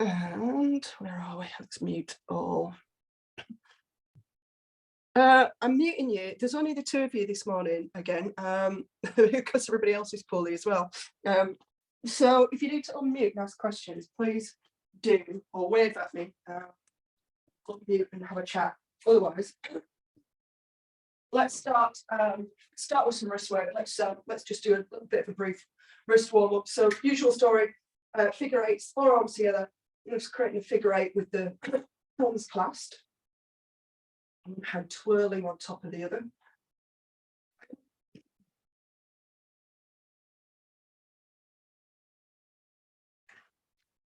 And where are we? Let's mute all. I'm muting you. There's only the two of you this morning again, because everybody else is poorly as well. So if you need to unmute and ask questions, please do, or wave at me. Unmute and have a chat. Otherwise, let's start with some wrist work. Let's just do a little bit of a brief wrist warm up. So usual story, figure eights, forearms together. Just creating a figure eight with the thumbs clasped. One hand twirling on top of the other.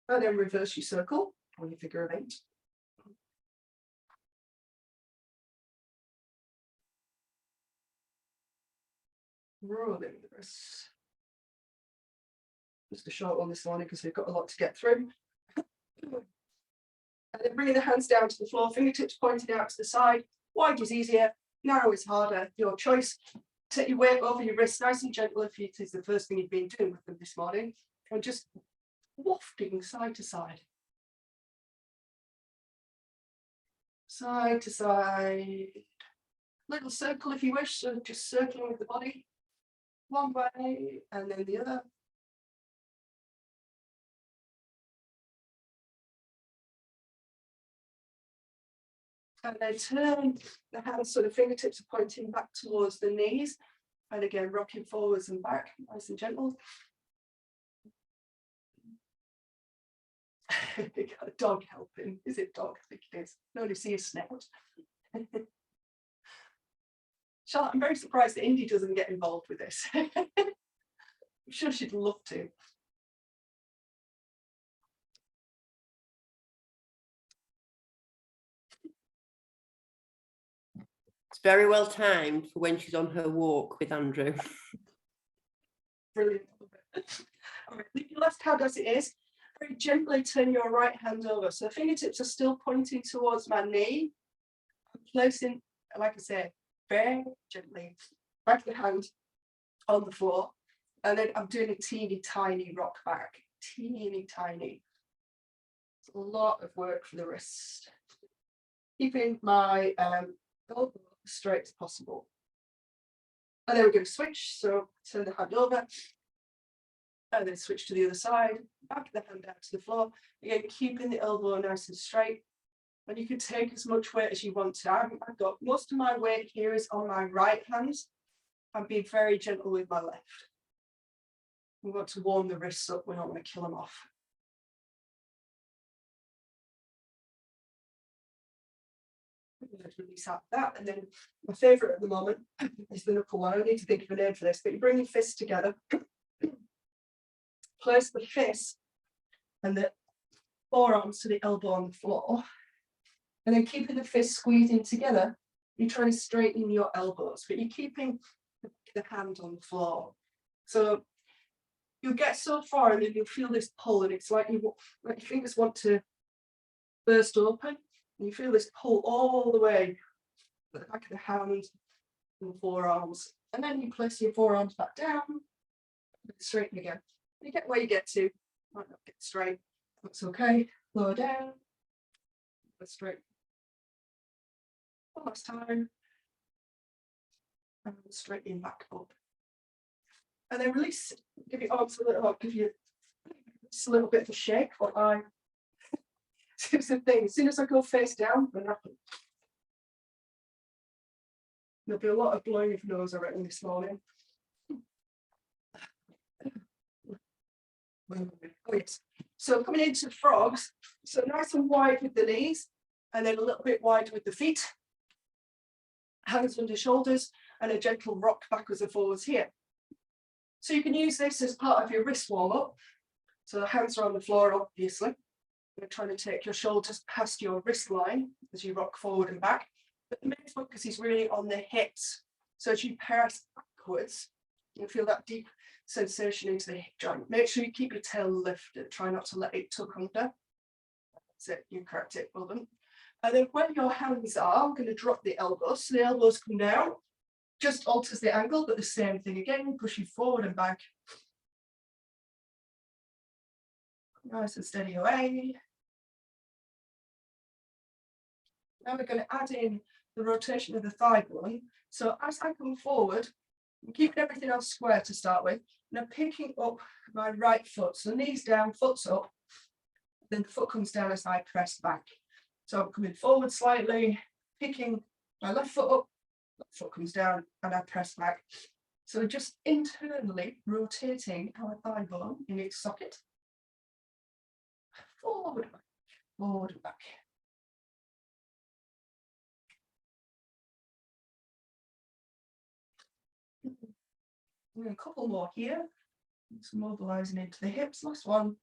And then reverse your circle on your figure of eight. Rolling the wrists. Just a short one this morning because we've got a lot to get through. And then bringing the hands down to the floor, fingertips pointing out to the side. Wide is easier, narrow is harder, your choice. Take your weight over your wrists, nice and gentle if it is the first thing you've been doing with them this morning. And just wafting side to side. Side to side. Little circle if you wish, so just circling with the body. One way and then the other. And then turn the hands so the fingertips are pointing back towards the knees. And again, rocking forwards and back, nice and gentle. Got a dog helping. Is it dog? I think it is. No, you see a snout. Charlotte, I'm very surprised that Indy doesn't get involved with this. I'm sure she'd love to. It's very well timed for when she's on her walk with Andrew. Brilliant. All right, leave your left hand as it is. Very gently turn your right hand over. So the fingertips are still pointing towards my knee. I'm placing, like I said, very gently back of the hand on the floor. And then I'm doing a teeny tiny rock back. Teeny tiny. It's a lot of work for the wrist. Keeping my elbow as straight as possible. And then we're going to switch. So turn the hand over. And then switch to the other side. Back of the hand down to the floor. Again, keeping the elbow nice and straight. And you can take as much weight as you want to. I've got most of my weight here is on my right hand. I'm being very gentle with my left. We want to warm the wrists up. We don't want to kill them off. Let's release out that. And then my favorite at the moment is the knuckle one. I need to think of a name for this, but you bring your fists together. Place the fist and the forearms to the elbow on the floor. And then keeping the fist squeezing together, you're trying to straighten your elbows, but you're keeping the hand on the floor. So you'll get so far and then you'll feel this pull, and it's like your fingers want to burst open, and you feel this pull all the way at the back of the hand and the forearms. And then you place your forearms back down, and straighten again. You get where you get to, might not get straight, that's okay. Lower down, go straight. One last time. And straighten back up. And then release, give your arms a little hug, give you just a little bit of a shake while I do some things. As soon as I go face down, then happen. There'll be a lot of blowing of nose, I reckon, this morning. Oh, yes. So coming into frogs, so nice and wide with the knees, and then a little bit wide with the feet. Hands under shoulders, and a gentle rock backwards and forwards here. So you can use this as part of your wrist warm up. So the hands are on the floor, obviously. You're trying to take your shoulders past your wrist line as you rock forward and back. But the main focus is really on the hips. So as you press backwards, you feel that deep sensation into the hip joint. Make sure you keep your tail lifted. Try not to let it tuck under. That's it. You correct it. Well done. And then where your hands are, I'm going to drop the elbows. So the elbows come down. Just alters the angle, but the same thing again. Pushing forward and back. Nice and steady away. Now we're going to add in the rotation of the thigh bone. So as I come forward, I'm keeping everything else square to start with, and I'm picking up my right foot. So knees down, foot's up, then the foot comes down as I press back. So I'm coming forward slightly, picking my left foot up, left foot comes down, and I press back. So just internally rotating our thigh bone in its socket. Forward, back, forward, back. And a couple more here. Just mobilizing into the hips. Last one.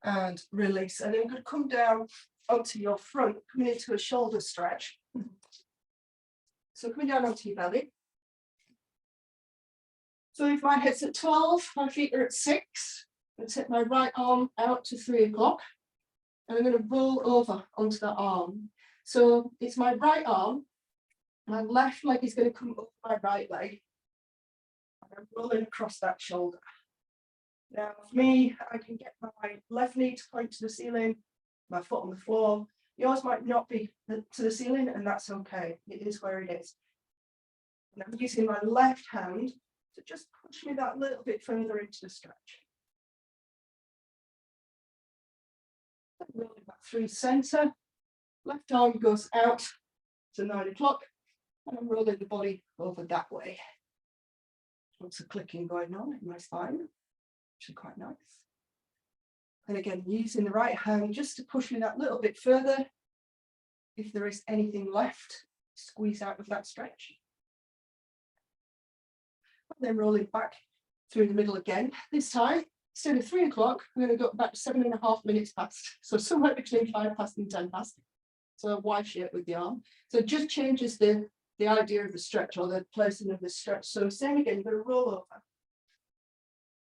And release. And then I'm going to come down onto your front, coming into a shoulder stretch. So coming down onto your belly. So if my head's at 12, my feet are at 6. I'm going to take my right arm out to 3 o'clock. And I'm going to roll over onto that arm. So it's my right arm. My left leg is going to come up my right leg. And I'm rolling across that shoulder. Now, for me, I can get my left knee to point to the ceiling, my foot on the floor. Yours might not be to the ceiling, and that's okay. It is where it is. And I'm using my left hand to just push me that little bit further into the stretch. Rolling back through center. Left arm goes out to 9 o'clock, and I'm rolling the body over that way. Lots of clicking going on in my spine, which is quite nice. And again, using the right hand just to push me that little bit further. If there is anything left, squeeze out of that stretch. And then rolling back through the middle again. This time, instead of 3 o'clock, I'm going to go back 7.5 minutes past. So somewhere between 5 past and 10 past. So a Y shape with the arm. So it just changes the idea of the stretch or the placing of the stretch. So same again, you're going to roll over.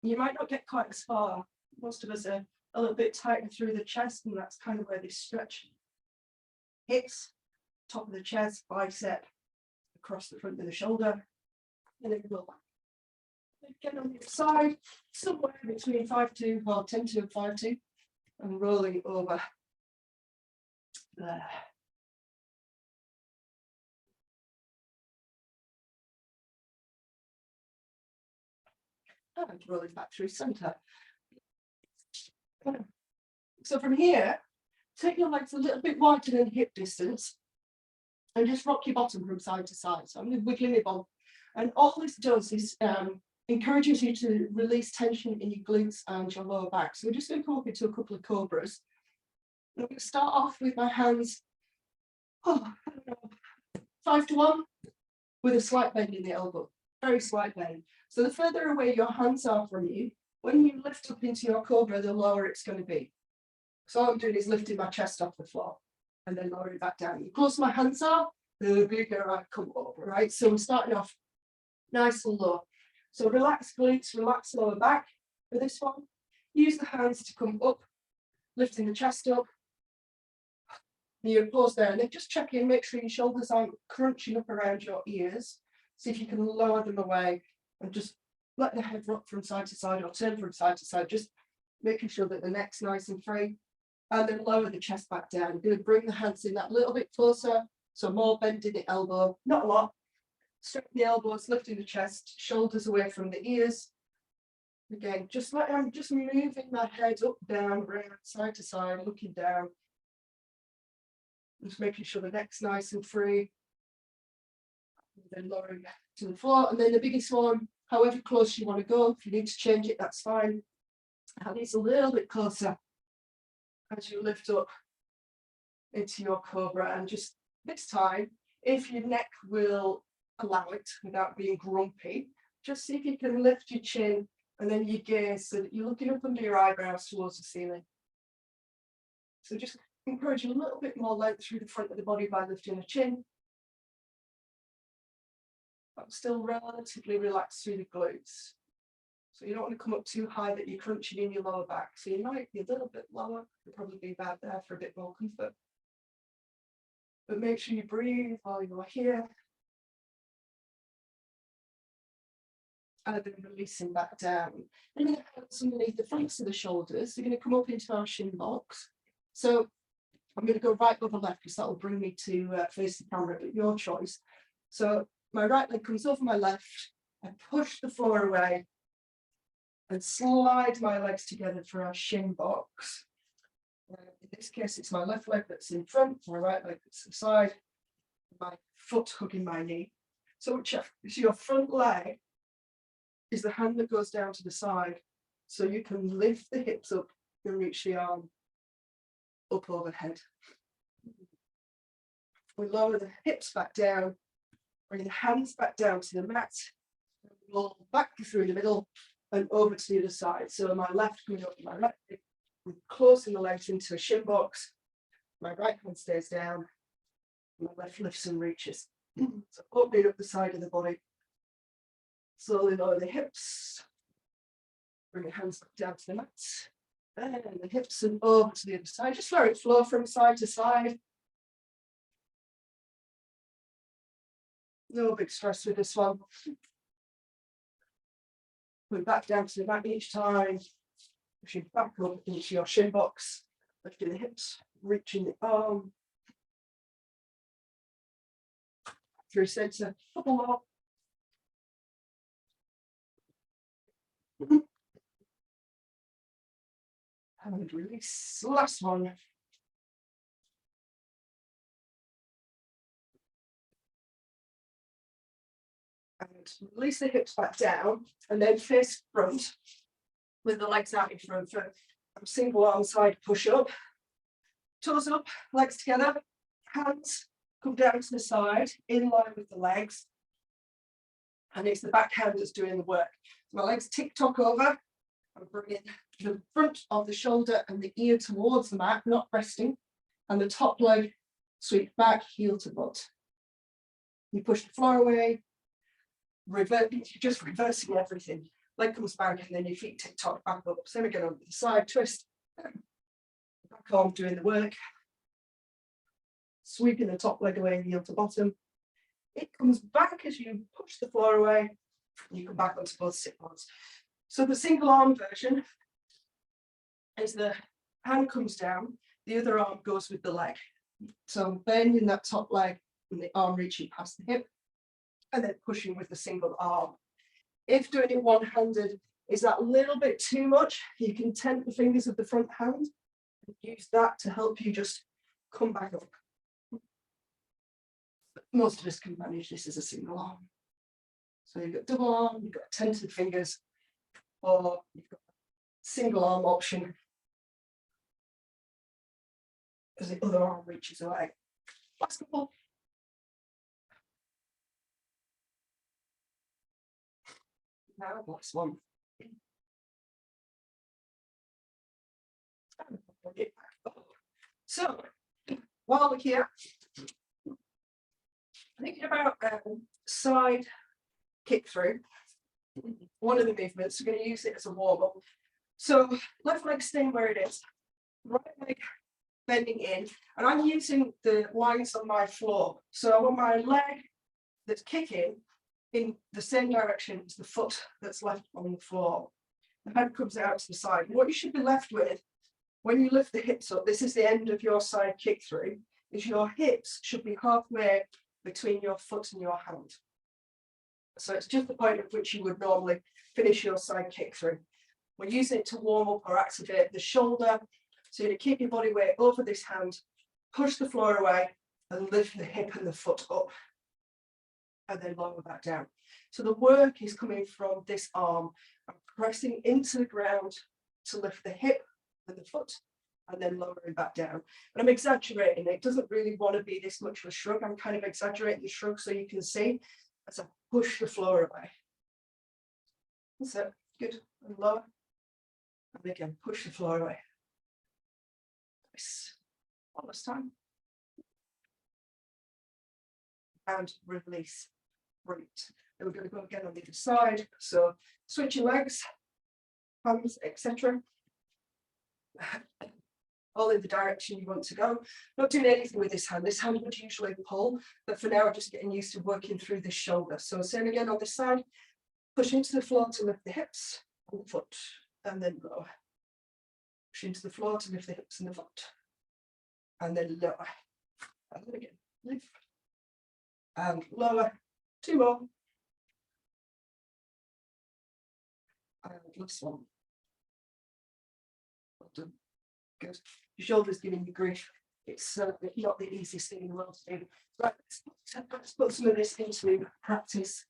You might not get quite as far. Most of us are a little bit tighter through the chest, and that's kind of where this stretch hits. Top of the chest, bicep, across the front of the shoulder, and then roll back. Again on the other side, somewhere between 5-2 or 10-2 and 5-2, and rolling over there. And rolling back through center. So from here, take your legs a little bit wider than hip distance and just rock your bottom from side to side. So I'm going to wiggle my bum. And all this does is encourages you to release tension in your glutes and your lower back. So we're just going to come up into a couple of cobras. I'm going to start off with my hands 5 to 1 with a slight bend in the elbow, very slight bend. So the further away your hands are from you, when you lift up into your cobra, the lower it's going to be. So all I'm doing is lifting my chest off the floor and then lowering back down. The closer my hands are, the bigger I come up, right? So we're starting off nice and low. So relax glutes, relax lower back for this one. Use the hands to come up, lifting the chest up. You pause there and then just check in, make sure your shoulders aren't crunching up around your ears. See if you can lower them away and just let the head rock from side to side or turn from side to side, just making sure that the neck's nice and free. And then lower the chest back down. You're going to bring the hands in that little bit closer, so more bend in the elbow, not a lot. Straighten the elbows, lifting the chest, shoulders away from the ears. Again, just like I'm just moving my head up, down, around, side to side, looking down. Just making sure the neck's nice and free. And then lowering to the floor. And then the biggest one, however close you want to go, if you need to change it, that's fine. And it's a little bit closer as you lift up into your cobra. And just this time, if your neck will allow it without being grumpy, just see if you can lift your chin and then your gaze so that you're looking up under your eyebrows towards the ceiling. So just encourage a little bit more length through the front of the body by lifting the chin. But still relatively relaxed through the glutes. So you don't want to come up too high that you're crunching in your lower back. So you might be a little bit lower. You'll probably be about there for a bit more comfort. But make sure you breathe while you're here. And then releasing back down. And then hands underneath the fronts of the shoulders. They're going to come up into our shin box. So I'm going to go right over left because that will bring me to face the camera, but your choice. So my right leg comes over my left. I push the floor away and slide my legs together for our shin box. In this case, it's my left leg that's in front, my right leg that's inside, my foot hugging my knee. So your front leg is the hand that goes down to the side. So you can lift the hips up and reach the arm up overhead. We lower the hips back down, bring the hands back down to the mat, roll back through the middle and over to the other side. So my left coming up to my right, I'm closing the legs into a shin box. My right hand stays down, my left lifts and reaches. So opening up the side of the body, slowly lower the hips, bring the hands back down to the mat, and the hips and over to the other side. Just let it flow from side to side. No big stress with this one. Put back down to the mat each time. Pushing back up into your shin box, lifting the hips, reaching the arm. Through center, couple more. And release, last one. And release the hips back down and then face front with the legs out in front for a single arm side push up. Toes up, legs together, hands come down to the side in line with the legs. And it's the back hand that's doing the work. So my legs tick-tock over. I'm bringing the front of the shoulder and the ear towards the mat, not resting. And the top leg sweep back, heel to butt. You push the floor away, you're just reversing everything. Leg comes back and then your feet tick-tock back up. Same again on the side, twist. Back arm doing the work. Sweeping the top leg away, heel to bottom. It comes back as you push the floor away. You come back onto both sit bones. So the single arm version is the hand comes down, the other arm goes with the leg. So bending that top leg and the arm reaching past the hip, and then pushing with the single arm. If doing it one-handed is that little bit too much, you can tent the fingers of the front hand and use that to help you just come back up. But most of us can manage this as a single arm. So you've got double arm, you've got tented fingers, or you've got single arm option as the other arm reaches away. Last couple. Now, last one. So, while we're here, thinking about side kick through, one of the movements, we're going to use it as a warm up. So, left leg staying where it is, right leg bending in, and I'm using the lines on my floor. So, I want my leg that's kicking in the same direction as the foot that's left on the floor. The head comes out to the side. What you should be left with when you lift the hips up, this is the end of your side kick through, is your hips should be halfway between your foot and your hand. So it's just the point at which you would normally finish your side kick through. We're using it to warm up or activate the shoulder. So you keep your body weight over this hand, push the floor away and lift the hip and the foot up. And then lower that down. So the work is coming from this arm. I'm pressing into the ground to lift the hip and the foot, and then lowering back down. And I'm exaggerating. It doesn't really want to be this much of a shrug. I'm kind of exaggerating the shrug so you can see as I push the floor away. That's it. Good. And lower. And again, push the floor away. Nice. One last time. And release. Great. Then we're going to go again on the other side. So switch your legs, hands, etc. All in the direction you want to go. Not doing anything with this hand. This hand would usually pull, but for now, I'm just getting used to working through this shoulder. So same again on this side. Push into the floor to lift the hips and the foot, and then lower. Push into the floor to lift the hips and the foot. and then lower. And then again, lift and lower. 2 more. And last one. Well done. Good. Your shoulder's giving you grief. It's not the easiest thing in the world to do. Right, let's put some of this into practice.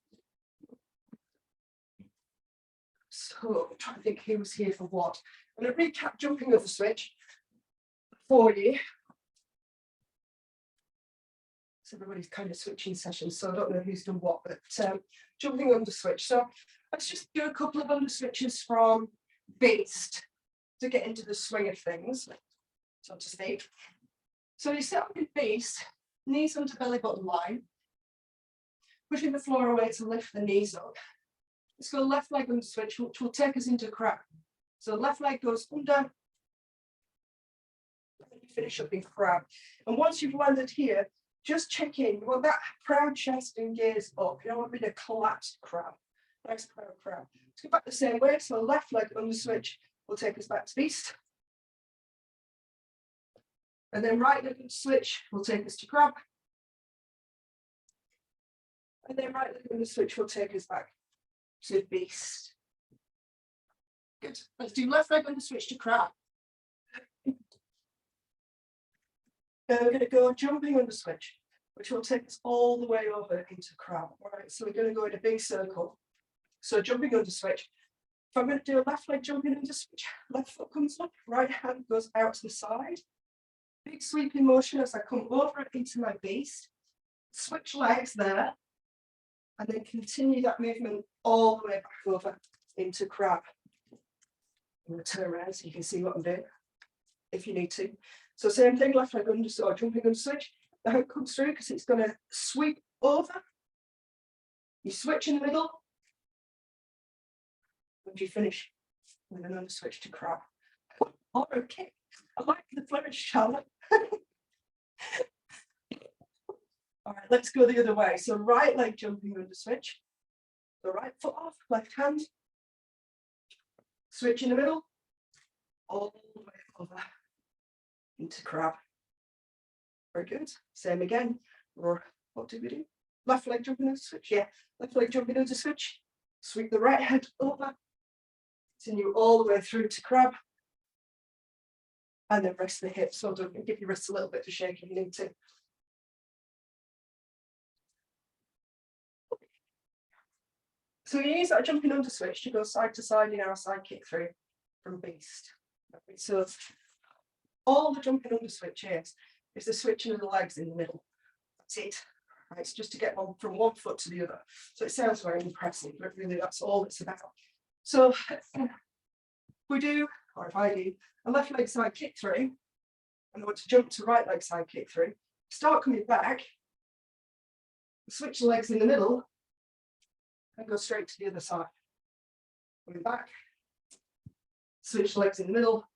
So I'm trying to think who was here for what. I'm going to recap jumping over switch for you. So everybody's kind of switching sessions, so I don't know who's done what, but jumping under switch. So let's just do a couple of under switches from beast to get into the swing of things, so to speak. So you set up in beast, knees under belly button line, pushing the floor away to lift the knees up. Let's go left leg under switch, which will take us into crab. So left leg goes under, and you finish up in crab. And once you've landed here, just check in. You want that proud chest and gaze up. You don't want to be a collapsed crab. Nice proud crab. Let's go back the same way. So left leg under switch will take us back to beast. And then right leg under switch will take us to crab. And then right leg under switch will take us back to beast. Good. Let's do left leg under switch to crab. Now we're going to go jumping under switch, which will take us all the way over into crab. All right, so we're going to go in a big circle. So jumping under switch. If I'm going to do a left leg jumping under switch, left foot comes up, right hand goes out to the side. Big sweeping motion as I come over into my beast. Switch legs there. And then continue that movement all the way back over into crab. I'm going to turn around so you can see what I'm doing, if you need to. So same thing, left leg under, so jumping under switch. The hook comes through because it's going to sweep over. You switch in the middle. And you finish with an under switch to crab. Oh, okay. I like the flourish, Charlotte. All right, let's go the other way. So right leg jumping under switch. The right foot off, left hand. Switch in the middle. All the way over into crab. Very good. Same again. Or what did we do? Left leg jumping under switch. Yeah, left leg jumping under switch. Sweep the right head over. Continue all the way through to crab. And then rest the hips. So don't give your wrists a little bit of shake if you need to. So your knees are jumping under switch to go side to side in our side kick through from beast. Okay, so all the jumping under switch is the switching of the legs in the middle. That's it. Right, it's just to get on from one foot to the other. So it sounds very impressive, but really that's all it's about. So we do, or if I do, a left leg side kick through, and I want to jump to right leg side kick through. Start coming back, switch the legs in the middle, and go straight to the other side. Coming back, switch legs in the middle,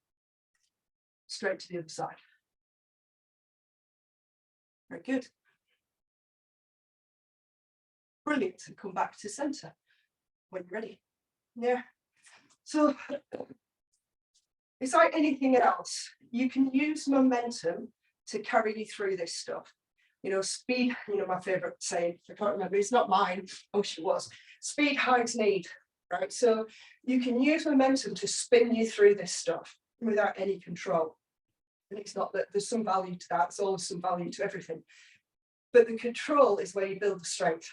straight to the other side. Very good. Brilliant. And come back to center when you're ready. Yeah. So it's like anything else. You can use momentum to carry you through this stuff. You know, speed, you know, my favorite saying, I can't remember, it's not mine. Oh, she was. Speed hides need, right? So you can use momentum to spin you through this stuff without any control. And it's not that there's some value to that, there's always some value to everything. But the control is where you build the strength.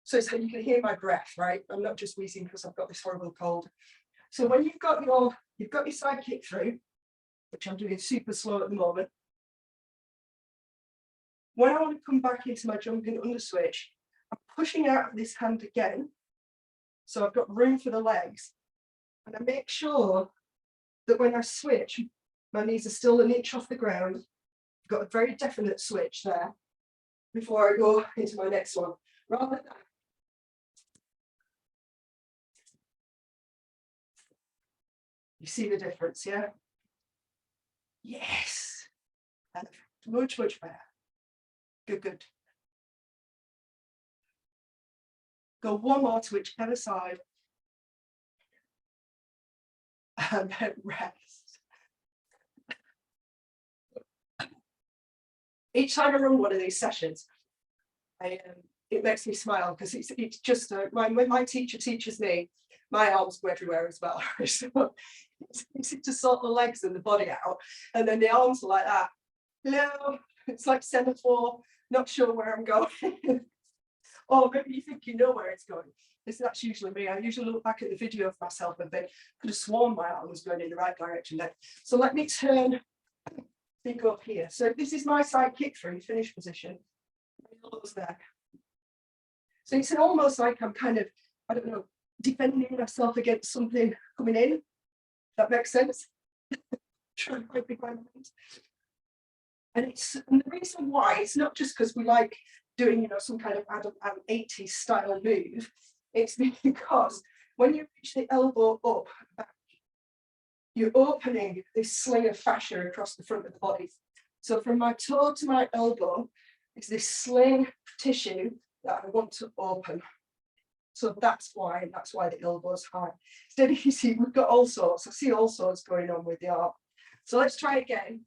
So it's how you can hear my breath, right? I'm not just wheezing because I've got this horrible cold. So when you've got your side kick through, which I'm doing super slow at the moment, when I want to come back into my jumping under switch, I'm pushing out of this hand again. So I've got room for the legs. And I make sure that when I switch, my knees are still an inch off the ground. I've got a very definite switch there before I go into my next one. Rather than you see the difference, yeah? Yes. And much, much better. Good, good. Go one more to whichever side. And then rest. each time I run one of these sessions, it makes me smile because it's just when my teacher teaches me, my arms go everywhere as well. So it's to sort the legs and the body out, and then the arms are like that. Hello, it's like semaphore, not sure where I'm going. Or maybe you think you know where it's going. That's usually me. I usually look back at the video of myself and think, could have sworn my arm was going in the right direction then. So let me turn, go up here. So this is my side kick through, finish position. There. So it's almost like I'm kind of, I don't know, defending myself against something coming in. That makes sense. Try and quite big my mind. And the reason why, it's not just because we like doing, you know, some kind of Adam 80s style move. It's because when you reach the elbow up, back, you're opening this sling of fascia across the front of the body. So from my toe to my elbow is this sling tissue that I want to open. So that's why the elbow's high. Instead, if you see, we've got all sorts. I see all sorts going on with the arm. So let's try again.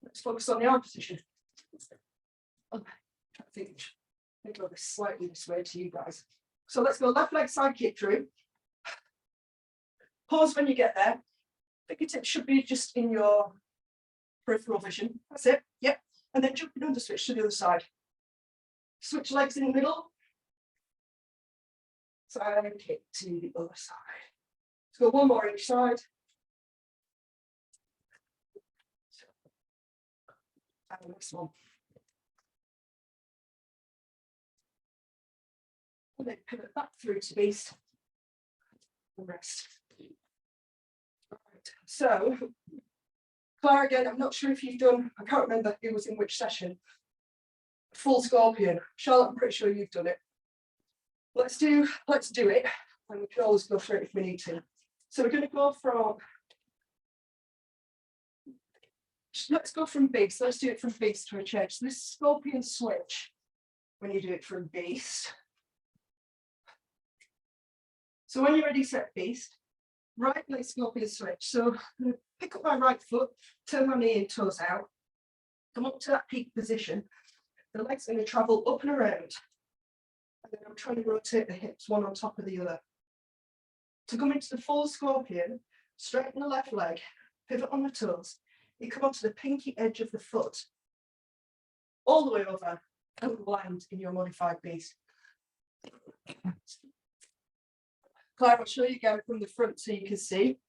Let's focus on the arm position. I think I'll go slightly this way to you guys. So let's go left leg side kick through. Pause when you get there. Fingertips should be just in your peripheral vision. That's it. Yep. And then jumping under switch to the other side. Switch legs in the middle. Side kick to the other side. Let's go one more each side. And this one. And then pivot back through to beast. And rest. Right. So, Claire, again, I'm not sure if you've done, I can't remember who was in which session. Full scorpion. Charlotte, I'm pretty sure you've done it. Let's do it. And we can always go through it if we need to. So we're going to go from, let's go from beast. Let's do it from beast to a change. So this scorpion switch, when you do it from beast. So when you're ready, set beast, right leg scorpion switch. So I'm going to pick up my right foot, turn my knee and toes out, come up to that peak position. The legs are going to travel up and around. And then I'm trying to rotate the hips one on top of the other. To come into the full scorpion, straighten the left leg, pivot on the toes. You come onto the pinky edge of the foot, all the way over and land in your modified beast. Claire, I'll show you again from the front so you can see.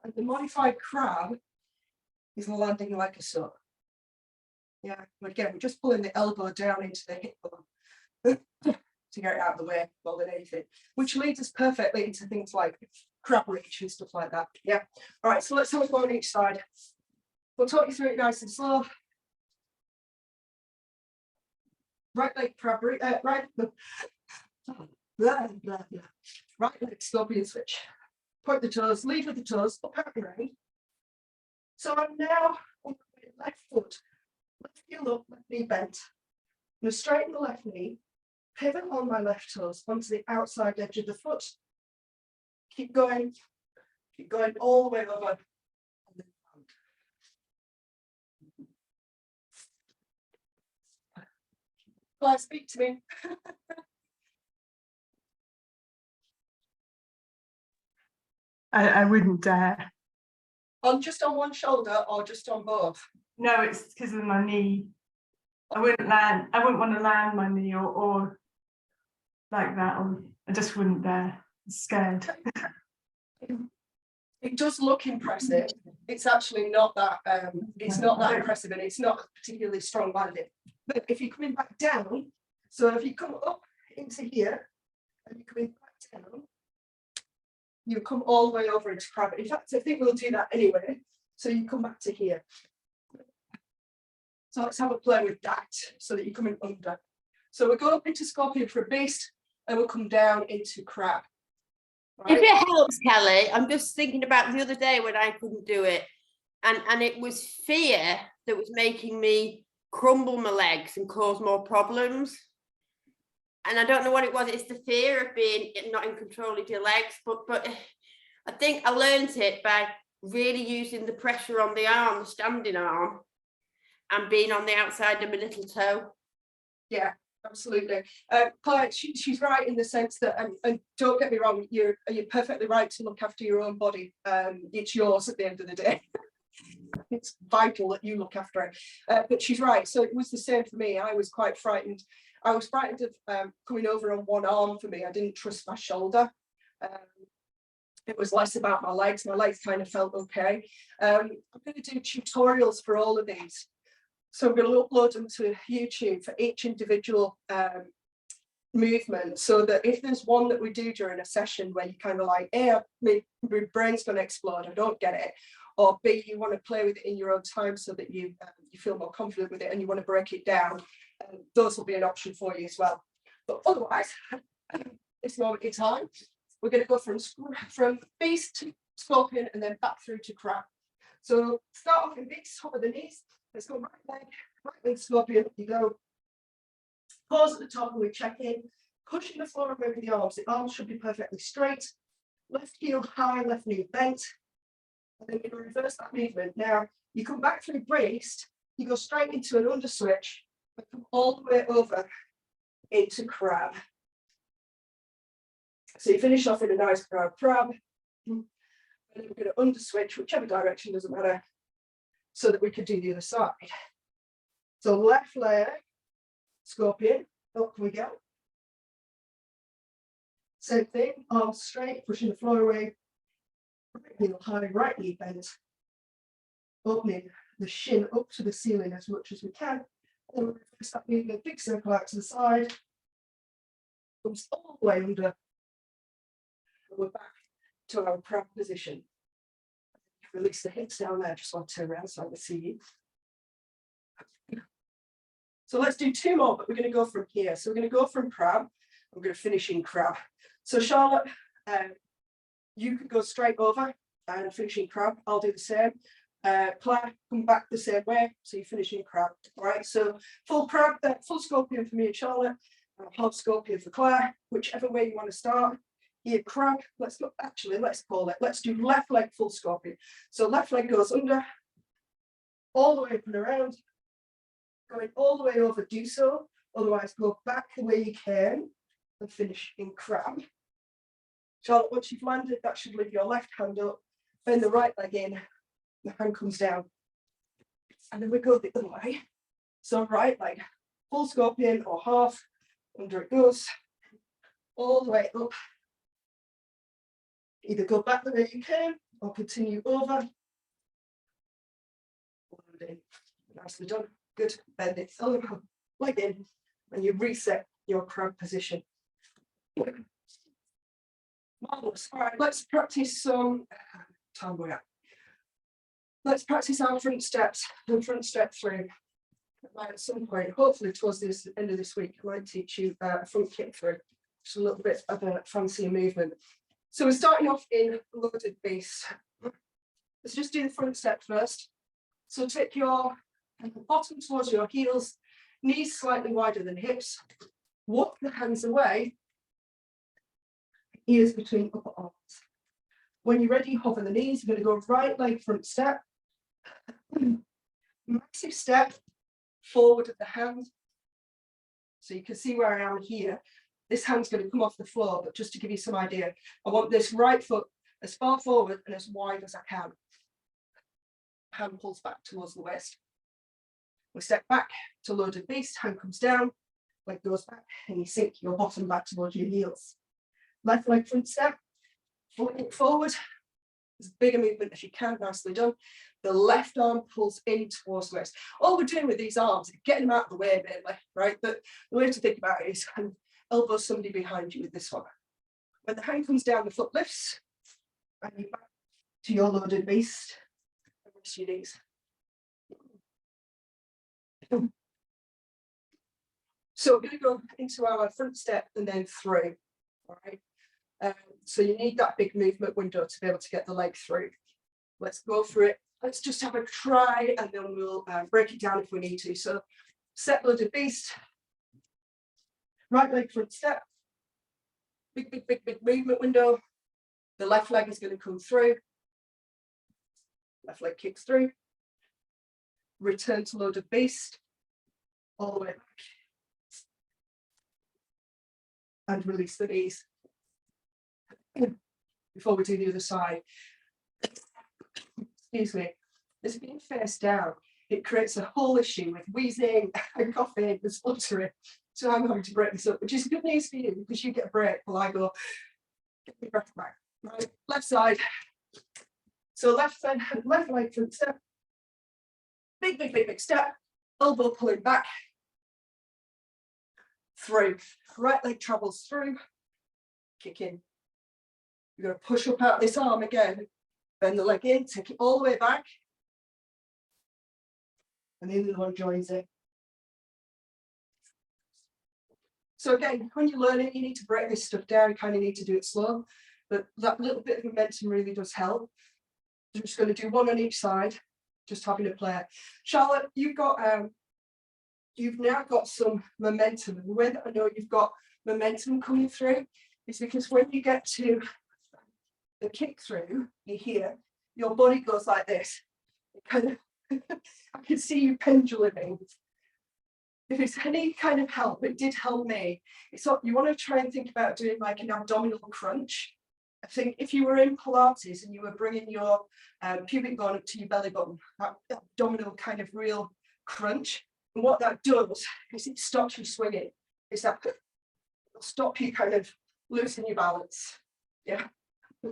And the modified crab is landing like a so. Yeah, again, we're just pulling the elbow down into the hip bone to get it out of the way more than anything, which leads us perfectly into things like crab reach and stuff like that. Yeah. All right, so let's have a go on each side. We'll talk you through it nice and slow. Right leg crab reach, right leg scorpion switch. Point the toes, lead with the toes, up out and round. So I'm now on the left foot, left heel up, left knee bent. I'm going to straighten the left knee, pivot on my left toes onto the outside edge of the foot. Keep going all the way over. Well, speak to me. I wouldn't dare. Just on one shoulder or just on both? No, it's because of my knee. I wouldn't want to land my knee or like that. I just wouldn't dare. I'm scared. It does look impressive. It's actually not that. It's not that impressive, and it's not particularly strong landing. But if you're coming back down, so if you come up into here and you're coming back down, you come all the way over into crab. In fact, I think we'll do that anyway. So you come back to here. So let's have a play with that so that you're coming under. So we'll go up into scorpion for a beast and we'll come down into crab. If it helps, Kelly, I'm just thinking about the other day when I couldn't do it. And it was fear that was making me crumble my legs and cause more problems. and I don't know what it was. It's the fear of being not in control of your legs, but I think I learned it by really using the pressure on the arm, the standing arm, and being on the outside of my little toe. Yeah, absolutely. Claire, she's right in the sense that, and don't get me wrong, you're perfectly right to look after your own body. It's yours at the end of the day. It's vital that you look after it. But she's right. So it was the same for me. I was quite frightened. I was frightened of coming over on one arm for me. I didn't trust my shoulder. It was less about my legs. My legs kind of felt okay. I'm going to do tutorials for all of these. So I'm going to upload them to YouTube for each individual movement, so that if there's one that we do during a session where you kind of like, hey, my brain's going to explode, I don't get it, or B, you want to play with it in your own time so that you feel more confident with it and you want to break it down, those will be an option for you as well. But otherwise, this moment in time, we're going to go from beast to scorpion and then back through to crab. So start off in beast, top of the knees. Let's go right leg scorpion. You go. Pause at the top and we check in. Pushing the floor over the arms. The arms should be perfectly straight. Left heel high, left knee bent. And then you reverse that movement. Now you come back through beast. You go straight into an under switch and come all the way over into crab. So you finish off in a nice crab. And then we're going to under switch, whichever direction, doesn't matter, so that we could do the other side. So left leg, scorpion, up we go. Same thing, arms straight, pushing the floor away. Right heel high, right knee bent. Opening the shin up to the ceiling as much as we can. And then we reverse that movement, big circle out to the side. Comes all the way under. And we're back to our crab position. Release the hips down there, just want to turn around so I can see you. So let's do two more, but we're going to go from here. So we're going to go from crab. We're going to finish in crab. So Charlotte, you could go straight over and finish in crab. I'll do the same. Claire, come back the same way. So you finish in crab. All right. So full crab, full scorpion for me and Charlotte. Half scorpion for Claire. Whichever way you want to start. Here, crab. Let's call it. Let's do left leg full scorpion. So left leg goes under, all the way up and around, going all the way over. Do so. Otherwise, go back the way you can and finish in crab. Charlotte, once you've landed, that should leave your left hand up. Bend the right leg in. The hand comes down, and then we go the other way. So right leg full scorpion or half. Under it goes, all the way up. Either go back the way you can or continue over. Nicely done. Good. Bend it over, leg in, and you reset your crab position. Marvelous. All right, let's practice some time we are. Let's practice our front steps and front step through. At some point, hopefully towards the end of this week, I might teach you a front kick through. Just a little bit of a fancy movement. So we're starting off in loaded beast. Let's just do the front step first. So take your bottom towards your heels, knees slightly wider than hips. Walk the hands away, ears between upper arms. When you're ready, hover the knees. You're going to go right leg front step. Massive step forward at the hand. So you can see where I am here. This hand's going to come off the floor, but just to give you some idea, I want this right foot as far forward and as wide as I can. Hand pulls back towards the waist. We step back to loaded beast, hand comes down, leg goes back, and you sink your bottom back towards your heels. Left leg front step, foot forward, as big a movement as you can, nicely done. The left arm pulls in towards the waist. All we're doing with these arms is getting them out of the way, mainly, right? But the way to think about it is kind of elbow somebody behind you with this one. When the hand comes down, the foot lifts, and you back to your loaded beast, and rest your knees. So we're going to go into our front step and then through, all right? So you need that big movement window to be able to get the leg through. Let's go for it. Let's just have a try and then we'll break it down if we need to. So set loaded beast. Right leg front step. Big, big, big, big movement window. The left leg is going to come through. Left leg kicks through. Return to loaded beast. All the way back. And release the knees. Before we do the other side. Excuse me. This being face down, it creates a whole issue with wheezing and coughing and spluttering. So I'm having to break this up, which is good news for you because you get a break while I go, get my breath back. Right, left side. So left side, left leg front step. Big, big, big, big step. Elbow pulling back. Through. Right leg travels through. Kick in. You're going to push up out this arm again. Bend the leg in, take it all the way back. And the other one joins it. So again, when you learn it, you need to break this stuff down. You kind of need to do it slow, but that little bit of momentum really does help. I'm just going to do one on each side, just having a play. Charlotte, you've now got some momentum. And the way that I know you've got momentum coming through is because when you get to the kick through, you hear your body goes like this. It kind of, I can see you penduluming. If it's any kind of help, it did help me. It's what you want to try and think about doing, like an abdominal crunch. I think if you were in Pilates and you were bringing your pubic bone up to your belly button, that abdominal kind of real crunch. And what that does is it stops you swinging. It's that it'll stop you kind of losing your balance. Yeah. I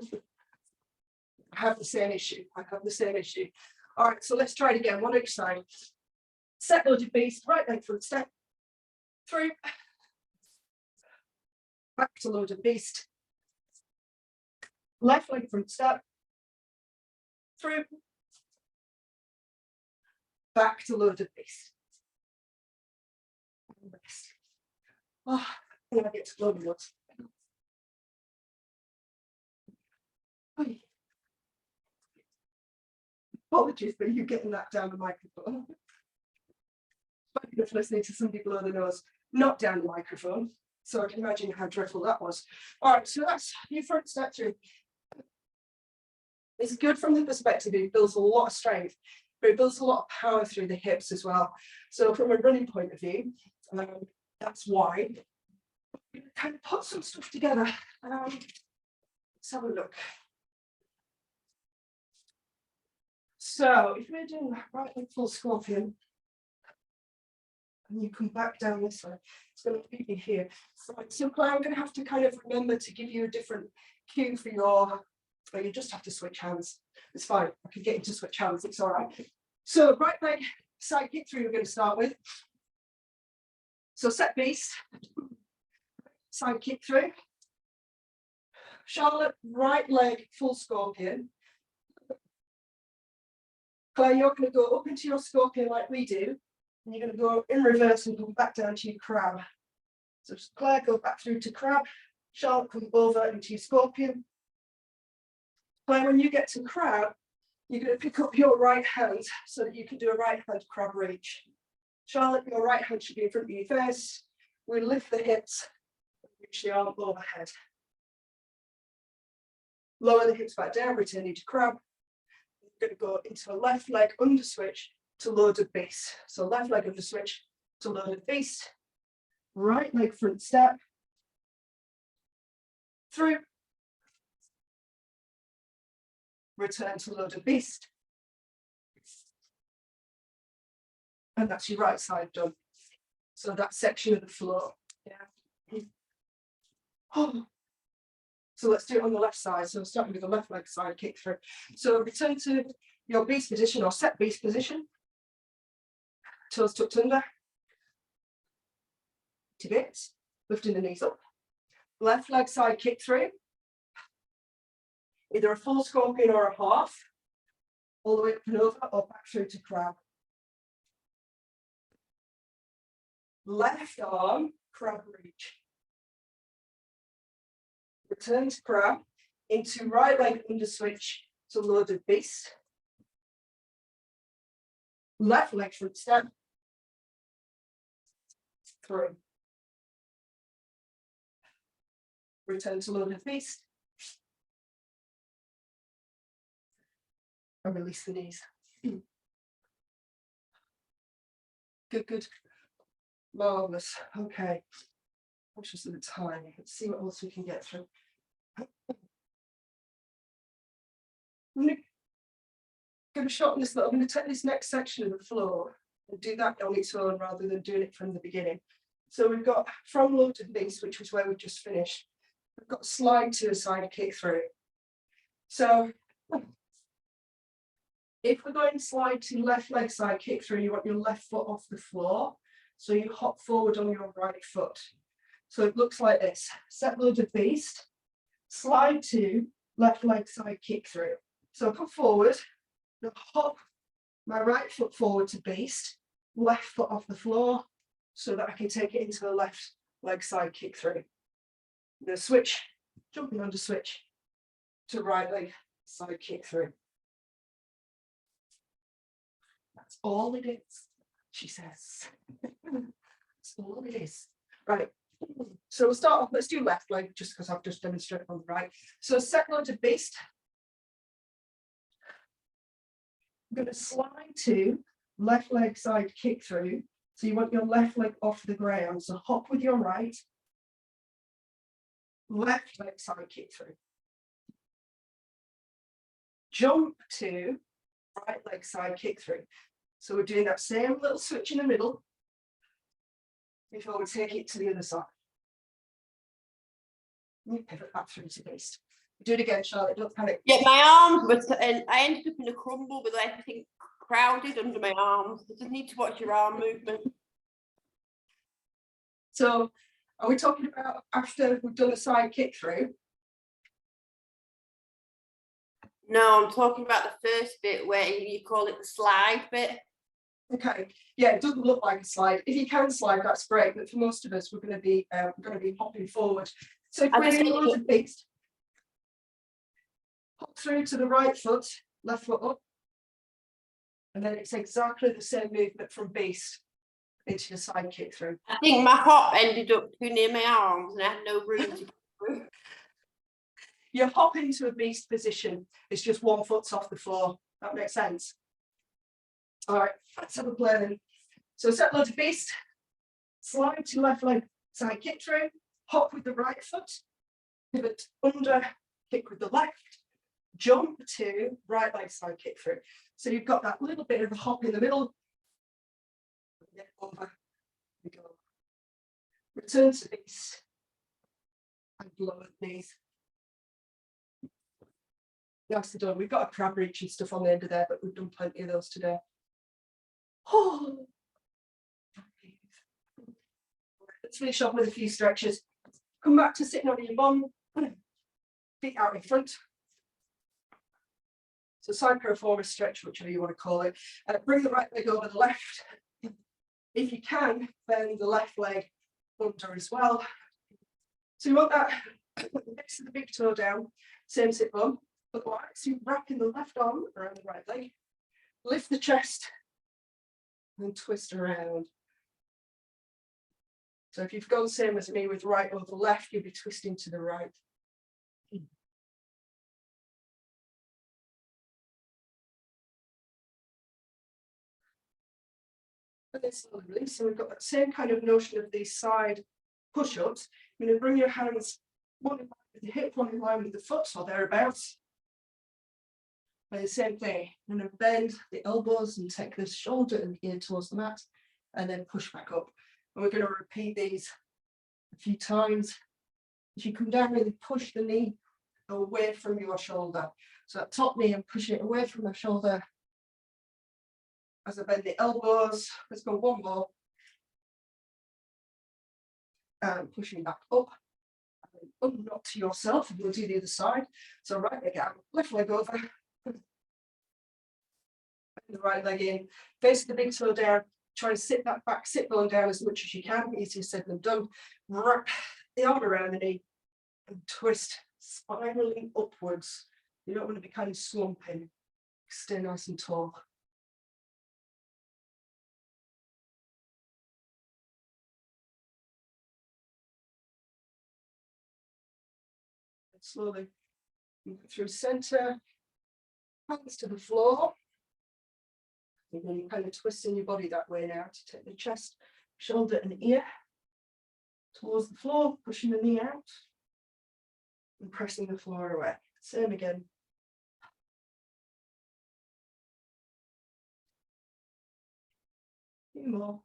have the same issue. All right, so let's try it again. One each side. Set loaded beast, right leg front step. Through. Back to loaded beast. Left leg front step. Through. Back to loaded beast. Oh, I get to loaded ones. Apologies for you getting that down the microphone. Of listening to somebody below the nose, not down the microphone. So I can imagine how dreadful that was. All right, so that's your front step through. It's good from the perspective, it builds a lot of strength, but it builds a lot of power through the hips as well. So from a running point of view, that's why we kind of put some stuff together. Let's have a look. So if we're doing that right leg full scorpion, and you come back down this way, it's going to leave you here. So I'm going to have to kind of remember to give you a different cue for your, or you just have to switch hands. It's fine. I can get you to switch hands. It's all right. So right leg side kick through, we're going to start with. So set beast, side kick through. Charlotte, right leg full scorpion. Claire, you're going to go up into your scorpion like we do, and you're going to go in reverse and come back down to your crab. So Claire, go back through to crab. Charlotte, come over into your scorpion. Claire, when you get to crab, you're going to pick up your right hand so that you can do a right hand crab reach. Charlotte, your right hand should be in front of your face. We lift the hips, reach the arm overhead. Lower the hips back down, returning to crab. We're going to go into a left leg under switch to loaded beast. So left leg under switch to loaded beast. Right leg front step. Through. Return to loaded beast. And that's your right side done. So that section of the floor. Yeah. Oh. So let's do it on the left side. So starting with the left leg side kick through. So return to your beast position or set beast position. Toes tucked under. To bits. Lifting the knees up. Left leg side kick through. Either a full scorpion or a half. All the way up and over or back through to crab. Left arm, crab reach. Return to crab into right leg under switch to loaded beast. Left leg front step. Through. Return to loaded beast. And release the knees. Good, good. Marvelous. Okay. Conscious of the time. Let's see what else we can get through. I'm going to shorten this little. I'm going to take this next section of the floor and do that on its own rather than doing it from the beginning. So we've got from loaded beast, which was where we just finished. We've got slide to a side kick through. So if we're going slide to left leg side kick through, you want your left foot off the floor. So you hop forward on your right foot. So it looks like this. Set loaded beast, slide to left leg side kick through. So I come forward, hop my right foot forward to beast, left foot off the floor so that I can take it into the left leg side kick through. I'm going to switch, jumping under switch to right leg side kick through. That's all it is, she says. That's all it is. Right. So we'll start off, let's do left leg just because I've just demonstrated on the right. So set loaded beast. I'm going to slide to left leg side kick through. So you want your left leg off the ground. So hop with your right. Left leg side kick through. Jump to right leg side kick through. So we're doing that same little switch in the middle before we take it to the other side. Pivot back through to beast. Do it again, Charlotte, don't panic. Yeah, my arms were, and I ended up in a crumble with everything crowded under my arms. You just need to watch your arm movement. So are we talking about after we've done a side kick through? No, I'm talking about the first bit where you call it the slide bit. Okay, yeah, it doesn't look like a slide. If you can slide, that's great. But for most of us, we're going to be hopping forward. So if we're in loaded beast, hop through to the right foot, left foot up, and then it's exactly the same movement from beast into your side kick through. I think my hop ended up too near my arms and I had no room to get through. You hop into a beast position. It's just one foot's off the floor. That makes sense. All right, let's have a play then. So set loaded beast, slide to left leg side kick through, hop with the right foot, pivot under, kick with the left, jump to right leg side kick through. So you've got that little bit of a hop in the middle. Get over, we go. Return to beast and lower the knees. Nicely done. We've got a crab reach and stuff on the end of there, but we've done plenty of those today. Oh. Let's finish off with a few stretches. Come back to sitting on your bum, feet out in front. So side pro forward stretch, whichever you want to call it. Bring the right leg over the left. If you can, bend the left leg under as well. So you want that next to the big toe down, same sit bum. Otherwise, you wrapping the left arm around the right leg, lift the chest, and twist around. So if you've gone same as me with right over left, you'll be twisting to the right. And then slowly release. So we've got that same kind of notion of these side push-ups. You're going to bring your hands one in line with the hip, one in line with the foot, or thereabouts. And the same thing. I'm going to bend the elbows and take the shoulder and the ear towards the mat, and then push back up. And we're going to repeat these a few times. As you come down, really push the knee away from your shoulder. So that top knee, I'm pushing it away from my shoulder. As I bend the elbows, let's go one more. And pushing back up. Unknot to yourself, and we'll do the other side. So right leg out, left leg over. The right leg in, face the big toe down, try and sit that back sit bone down as much as you can, easier said than done. Wrap the arm around the knee and twist spirally upwards. You don't want to be kind of slumping, stay nice and tall. slowly move it through center, hands to the floor. And then you're kind of twisting your body that way now to take the chest, shoulder and ear towards the floor, pushing the knee out and pressing the floor away. Same again. A few more.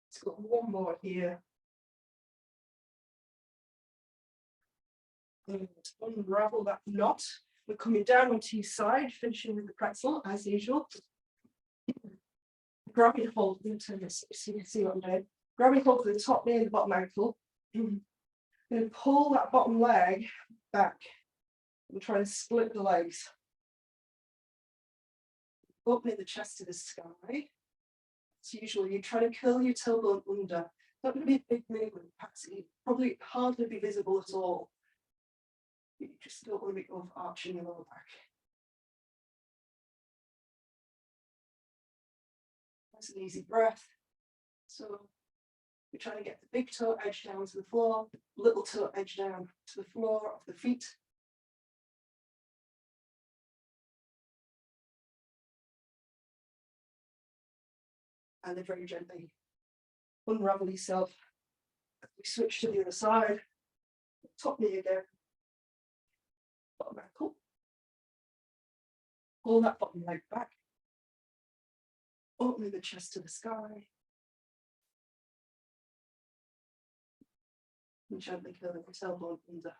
It's got one more here. And unravel that knot. We're coming down onto your side, finishing with the pretzel as usual. Grabbing hold, I'm going to turn this so you can see what I'm doing. Grabbing hold of the top knee and the bottom ankle. I'm going to pull that bottom leg back and try and split the legs. Opening the chest to the sky. As usual, you try to curl your tailbone under. Not going to be a big movement, Patsy. Probably hardly be visible at all. You just don't want to be overarching your lower back. That's an easy breath. So we're trying to get the big toe edge down to the floor, little toe edge down to the floor of the feet. And then very gently unravel yourself. We switch to the other side. Top knee again. Bottom ankle. Pull that bottom leg back. Opening the chest to the sky. And gently curling the tailbone under.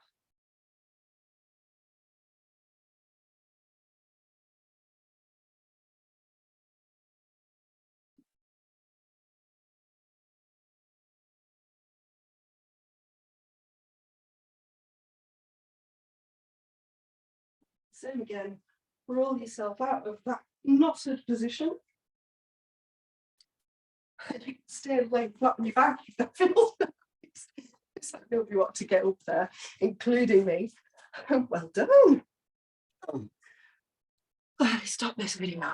Same again. Roll yourself out of that knotted position. Stay laying flat on your back if that feels nice. Nobody want to get up there, including me. Well done. Stop this video.